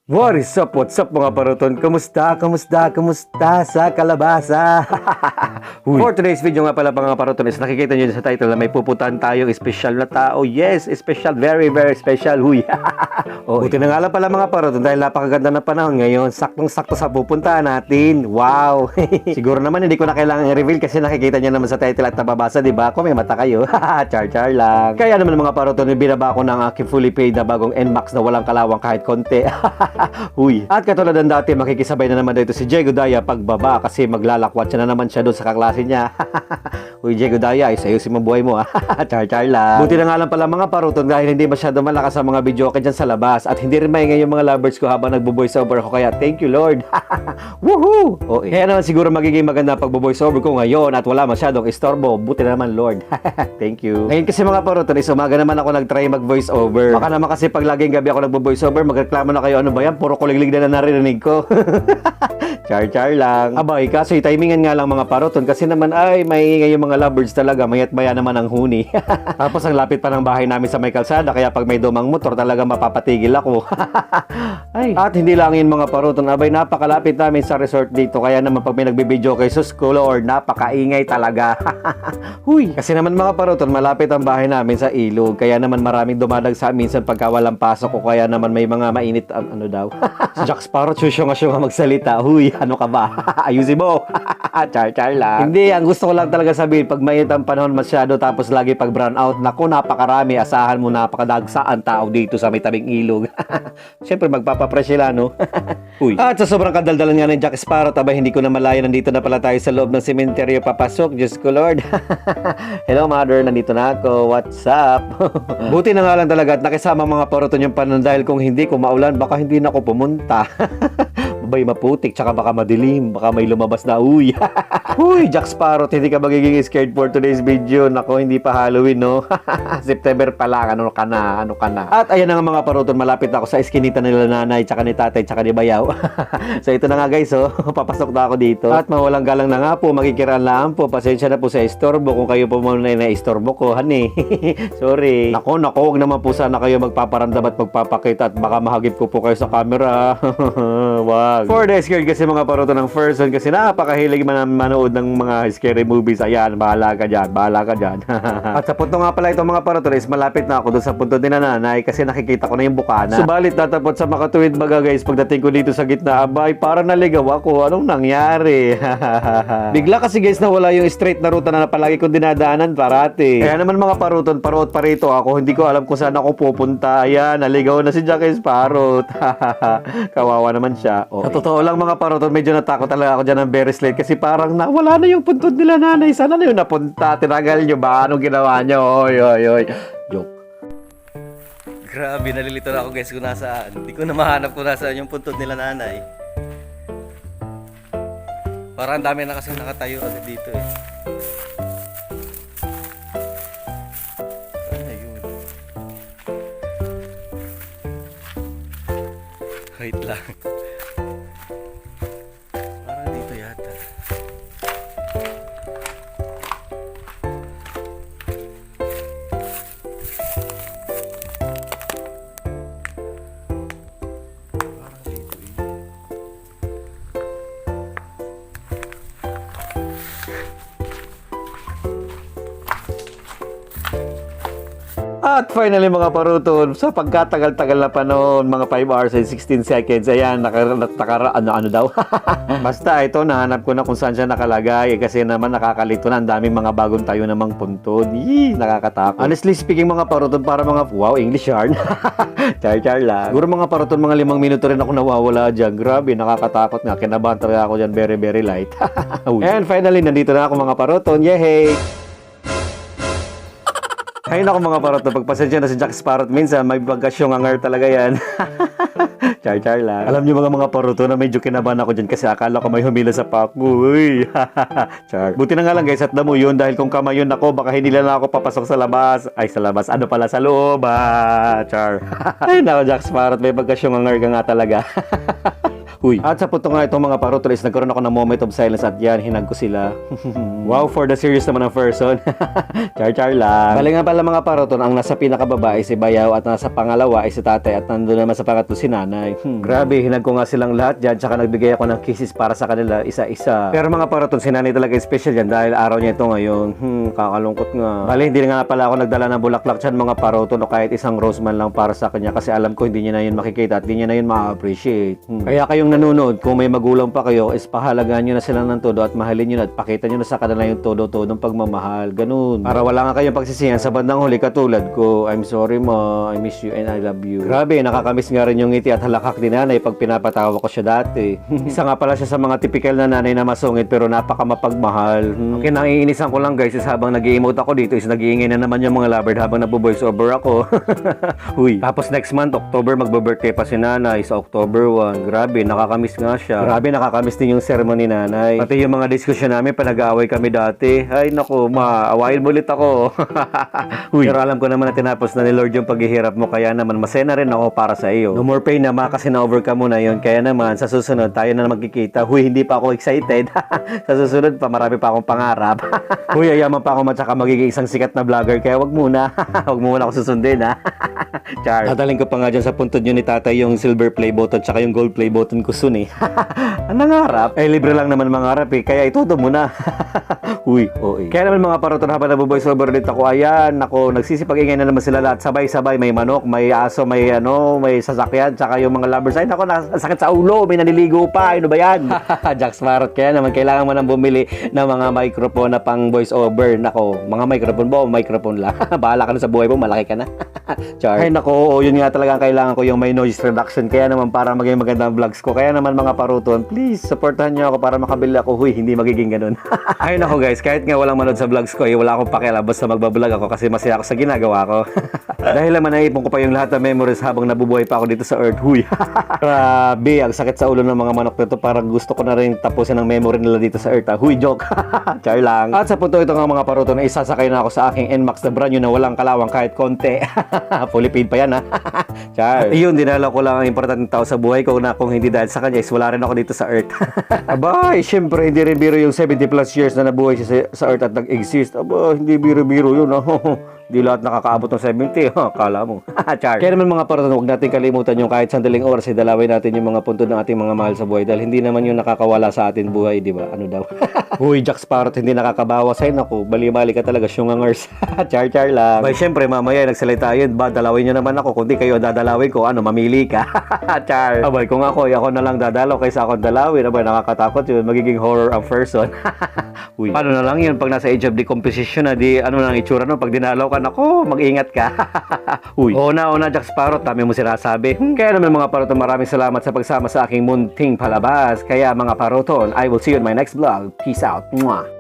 What is up? What's up mga paruton? Kamusta sa kalabasa? For today's video nga pala mga paruton is nakikita nyo sa title na may pupuntahan tayong special na tao. Yes, special, very special. Huy. Buti na nga lang pala mga paruton dahil napakaganda na panahon ngayon. Saktong-sakto sa pupuntahan natin. Wow. Siguro naman hindi ko na kailangan i-reveal kasi nakikita nyo naman sa title at nababasa, diba? Kung may mata kayo. Char lang. Kaya naman mga paruton, binaba ko ng aking fully paid na bagong NMAX na walang kalawang kahit konti. Huy. At katulad ng dati, makikisabay na naman dito si Diego Daya pagbaba kasi maglalakwat siya na naman siya doon sa kaklase niya. Huy, Diego Daya, ayusin mo buhay mo. Char lang. Buti na nga lang pala mga paruton dahil hindi masyado malakas ang mga video ko dyan sa labas at hindi rin maingay yung mga lovers ko habang nagbo-voice over ako kaya thank you Lord. Woohoo! Kaya naman siguro magiging maganda pagbo-voice over ko ngayon at wala masyadong istorbo. Buti na naman Lord. Thank you. Ngayon kasi mga paruton is umaga naman ako nag-try mag-voice over. Baka naman kasi pag laging gabi ako nagbo-voice over, magreklamo na kayo ano ba yan? Puro kuliglig na narinig ko. Char lang. Abay, kaso timingan nga lang mga paruton kasi naman ay maingay yung mga lovebirds talaga. Mayat maya naman ang huni. Tapos ang lapit pa ng bahay namin sa may kalsada kaya pag may dumang motor talaga mapapatigil ako. Ay. At hindi lang yun mga paruton. Abay, napakalapit namin sa resort dito kaya naman pag may nagbibideo kay sus ko Lord, napakaingay talaga. Huy. Kasi naman mga paruton, malapit ang bahay namin sa ilog kaya naman maraming dumadagsa minsan pagka walang pasok ko kaya naman may mga mainit ano daw. Si Jack Sparrow syusyong magsalita. Huy, ano ka ba? Ayusin mo. Char lang. Hindi, ang gusto ko lang talaga sabihin, pag mainit ang panahon masyado tapos lagi pag brown out, naku, napakarami. Asahan mo napakadagsa ang tao dito sa may tabing ilog. Siyempre, magpapapresh sila, no? Uy. At sa sobrang kadaldalan nga ng Jack Sparrow, tabay hindi ko na malaya, nandito na pala tayo sa loob ng sementeryo papasok. Diyos ko, Lord. Hello, mother. Nandito na ako. What's up? Buti na nga lang talaga at nakisama mga paruton yung panahon dahil kung hindi, kung maulan, baka hindi na ako pumunta. Babay maputik, tsaka baka madilim, baka may lumabas na uy. Uy, Jack Sparrow, hindi ka magiging scared for today's video. Nako, hindi pa Halloween, no? September pa lang, ano ka na? At ayan na nga mga paruton, malapit ako sa iskinita nila nanay, tsaka ni tatay, tsaka ni bayaw. So ito na nga guys, oh, papasok na ako dito. At mawalang galang na nga po, makikiraan po, pasensya na po sa istorbo kung kayo po muna na istorbo ko, honey. Sorry. Nako, huwag naman po sana kayo magpaparamdam at magpapakita at baka mahagip ko po kayo sa camera. Wag. For the scared kasi mga paruto ng person kasi napakahilig manood ng mga scary movies. Ayan, bahala ka dyan. At sa punto nga pala itong mga paruto is malapit na ako doon sa punto din na nanay kasi nakikita ko na yung bukana. Subalit tatapot sa makatuwid baga guys, pagdating ko dito sa gitna, abay, parang naligaw ako. Anong nangyari? Bigla kasi guys nawala yung straight na ruta na palagi kong dinadaanan parati. Kaya naman mga paruton, paruot pa rito ako. Hindi ko alam kung saan ako pupunta. Ayan, naligaw na si Jack Sparrow. Kawawa naman siya. Sa totoo lang mga paruton, medyo natakot talaga ako dyan ng very late kasi parang nawala na yung puntod nila nanay. Sana na yung napunta. Tinagal nyo ba? Anong ginawa nyo? Oy. Joke. Grabe, nalilito na ako guys kung nasaan. Hindi ko na mahanap kung nasaan yung puntod nila nanay. Parang dami na kasi nakatayo agad dito eh. Ayun. Wait lang. Parang dito yata. At finally mga paruton, sa pagkatagal-tagal na panahon, mga 5 hours and 16 seconds, ayan, ano daw? Basta ito, nahanap ko na kung saan siya nakalagay kasi naman nakakalito na, ang daming mga bagong tayo namang puntod. Yee, nakakatakot. Honestly speaking mga paruton, para mga, wow, English yarn. Char lang. Siguro mga paruton, mga 5 minuto rin ako nawawala dyan. Grabe, nakakatakot nga. Kinabahan talaga ako dyan, very light. And finally, nandito na ako mga paruton. Yehey! Ay nako mga paruton, pagpasensya na si Jack Sparrow. Minsan may bagkasyong angar talaga yan. Char lang. Alam niyo mga paruton na medyo kinabahan ako dyan kasi akala ko may humila sa pako. Uy. Char. Buti na nga lang guys at damo yun dahil kung kamayon ako baka hindi lang ako papasok sa labas. Ay sa labas, ano pala sa loob. Char. Ay nako Jack Sparrow, may bagkasyong angar ka nga talaga. Huy. At sa punto nga itong mga paruton is nagkaroon ako ng moment of silence at yan, hinag ko sila. Wow, for the serious naman ng person. Char lang. Bali nga pala mga paruton, ang nasa pinakababa ay si Bayaw at nasa pangalawa ay si tatay at nandun naman sa pangatlo si nanay. Grabe, hinag ko nga silang lahat dyan tsaka nagbigay ako ng kisses para sa kanila isa-isa. Pero mga paruton, si nanay talaga special yan dahil araw niya ito ngayon. Kakalungkot nga. Bali, hindi nga pala ako nagdala ng bulaklak dyan mga paruton o kahit isang rose man lang para sa kanya kasi alam ko hindi niya na yun makikita at hindi niya na yun ma-appreciate. Kaya kayong nanonood, kung may magulang pa kayo, is pahalagaan nyo na sila ng todo at mahalin nyo na at pakita nyo na sa kanila yung todo-todong pagmamahal. Ganun. Para wala nga kayong pagsisihan sa bandang huli katulad ko, I'm sorry ma, I miss you and I love you. Grabe, nakakamiss nga rin yung ngiti at halakak ni nanay pag pinapatawa ko siya dati. Isa nga pala siya sa mga typical na nanay na masungit pero napakamapagmahal. Okay, nangiinisan ko lang guys is habang nag-i-emote ako dito is nag-iingay na naman yung mga lovebird habang nagbo-voice over ako. Huy. Tapos next month, October, magbo-birthday pa si nanay sa October 1. Grabe, nakakamiss nga siya. Grabe, nakakamiss din yung sermon ni nanay. Pati yung mga diskusyon namin, panag-aaway kami dati. Ay, naku, maawain mo ulit ako. Huy. Pero alam ko naman na tinapos na ni Lord yung paghihirap mo, kaya naman masaya na rin ako para sa iyo. No more pain na kasi na-overcome mo na yun. Kaya naman, sa susunod, tayo na magkikita. Huy, hindi pa ako excited. Sa susunod pa, marami pa akong pangarap. Huy, ayaman pa ako matsaka magiging isang sikat na vlogger, kaya wag muna. Wag mo muna ako susundin, ha? Char. Tataling ko pa nga dyan sa puntod nyo ni tatay yung silver play button tsaka yung gold play button ko soon eh. Ang nangarap? Eh, libre lang naman mangarap eh. Kaya ituto mo na. Uy, oy. Kaya naman mga paruton habang nabuboys over ulit ako, ayan, ako, nagsisipag-ingay na naman sila lahat. Sabay-sabay, may manok, may aso, may may sasakyan, tsaka yung mga lovers. Ay, nako, nasakit sa ulo, may naniligo pa. Ano ba yan? Jax Parrot. Kaya naman, kailangan mo nang bumili ng mga microphone na pang voice over. Nako, mga microphone ba o microphone lang? Bahala ka na sa buhay mo, malaki ka na. Char. Ay, nako, yun nga talaga ang kailangan ko, yung may noise reduction. Kaya naman, para maging magandang vlogs ko. Kaya naman, mga paruton, please, supportahan nyo ako para makabili ako. Huy, hindi magiging ganun. Ay, nako guys, kahit nga walang manood sa vlogs ko, wala akong pakialam basta magbablog ako kasi masaya ako sa ginagawa ko. Dahil naman naipon ko pa yung lahat ng memories habang nabubuhay pa ako dito sa Earth. Huy. Grabe, ang sakit sa ulo ng mga manok nito. Parang gusto ko na rin tapusin ang memory nila dito sa Earth. Huy, joke. Char lang. At sa punto ito nga mga paruton, isasakay na ako sa aking NMAX na brand new na walang kalawang kahit konti. Fully paid pa yan, ha? Char. At yun, dinala ko lang ang importanteng tao sa buhay ko na kung hindi dahil sa kanya is wala rin ako dito sa Earth. Abay, syempre, hindi rin biro yung 70 plus years na nabuhay siya sa Earth at nag-exist. Aba, hindi biro-biro yun. Hindi lahat nakakaabot ng 70. Kala mo. Char. Kaya naman mga paruton, huwag natin kalimutan yung kahit sandaling oras ay dalawin natin yung mga puntod ng ating mga mahal sa buhay dahil hindi naman yung nakakawala sa atin buhay, di ba? Ano daw? Huy, Jax Parrot, hindi nakakabawas. Ay, naku, bali-mali ka talaga, syungangers. Char lang. Bay, syempre, mamaya nagsalita yun, ba, dalawin nyo naman ako. Kundi kayo dadalawin ko, ano, mamili ka. Char. Abay, kung ako na lang dadalaw kaysa ako dalawin. Abay, nakakatakot yun. Magiging horror ang person. Huy. Paano na lang yun pag nasa age of decomposition na di, ano nang itsura no, pag dinalaw ka, nako, mag-ingat ka. Huy. Una, Jax Parrot, dami mo sinasabi. Kaya naman mga paruton, maraming salamat sa pagsama sa aking munting palabas. Kaya mga paruton, I will see you in my next vlog. Peace out. Mwah.